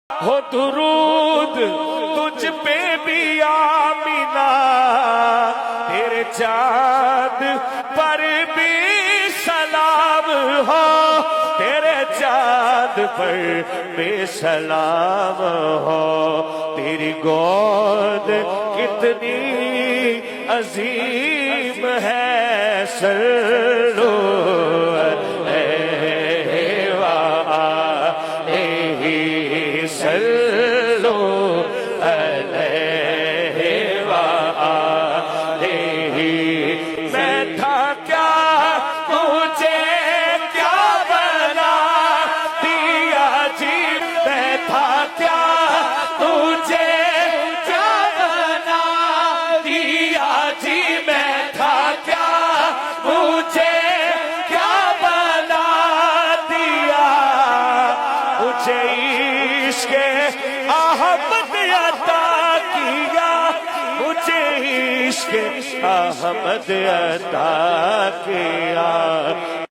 ہو درود تجھ پہ بھی آمینہ، تیرے چاند پر بھی سلام ہو، تیرے چاند پر بھی سلام ہو، تیری گود کتنی عظیم ہے، سلو سلو علیہ وآلہ۔ میں تھا کیا مجھے کیا بنا دیا جی، میں تھا کیا مجھے کیا بنا دیا جی، میں تھا کیا مجھے کیا بنا دیا، مجھے عشق احمد عطا کیا، مجھے عشق احمد عطا کیا۔